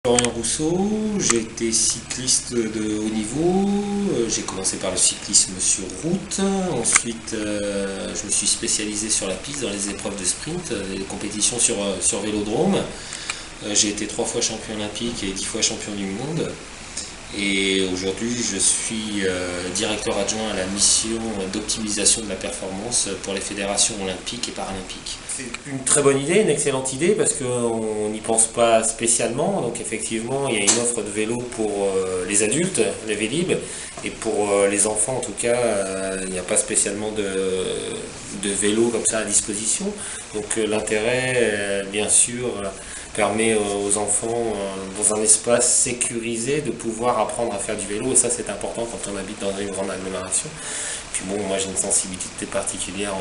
Florian Rousseau, j'ai été cycliste de haut niveau, j'ai commencé par le cyclisme sur route, ensuite je me suis spécialisé sur la piste dans les épreuves de sprint, les compétitions sur vélodrome. J'ai été 3 fois champion olympique et 10 fois champion du monde. Et aujourd'hui je suis directeur adjoint à la mission d'optimisation de la performance pour les fédérations olympiques et paralympiques. C'est une très bonne idée, une excellente idée parce qu'on n'y pense pas spécialement. Donc effectivement il y a une offre de vélo pour les adultes, les Vélib, et pour les enfants en tout cas il n'y a pas spécialement de vélo comme ça à disposition. Donc l'intérêt bien sûr permet aux enfants dans un espace sécurisé de pouvoir apprendre à faire du vélo, et ça c'est important quand on habite dans une grande agglomération. Puis bon, moi j'ai une sensibilité particulière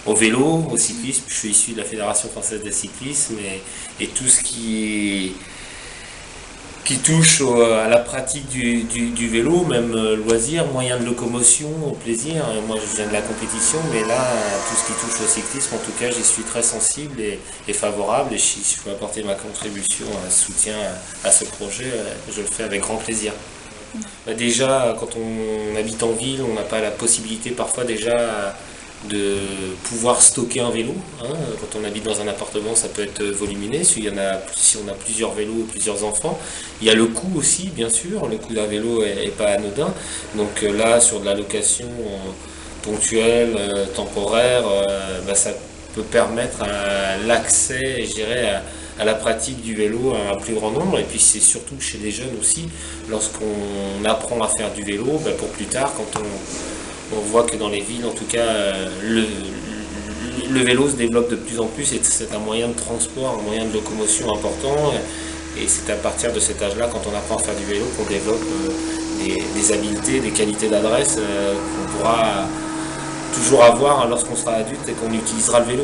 au vélo, au cyclisme. Je suis issu de la Fédération française de cyclisme et tout ce qui touche à la pratique du vélo, même loisir, moyen de locomotion, plaisir. Moi je viens de la compétition, mais là tout ce qui touche au cyclisme, en tout cas j'y suis très sensible et favorable, et si je peux apporter ma contribution, un soutien à ce projet, je le fais avec grand plaisir. Déjà quand on habite en ville, on n'a pas la possibilité parfois déjà de pouvoir stocker un vélo. Quand on habite dans un appartement, ça peut être volumineux. Si on a plusieurs vélos, plusieurs enfants, il y a le coût aussi, bien sûr. Le coût d'un vélo est pas anodin. Donc là, sur de la location ponctuelle, temporaire, ça peut permettre l'accès, je dirais, à la pratique du vélo à un plus grand nombre. Et puis c'est surtout chez les jeunes aussi, lorsqu'on apprend à faire du vélo, pour plus tard, quand on voit que dans les villes, en tout cas, le vélo se développe de plus en plus, et c'est un moyen de transport, un moyen de locomotion important. Et c'est à partir de cet âge-là, quand on apprend à faire du vélo, qu'on développe des habiletés, des qualités d'adresse qu'on pourra toujours avoir lorsqu'on sera adulte et qu'on utilisera le vélo.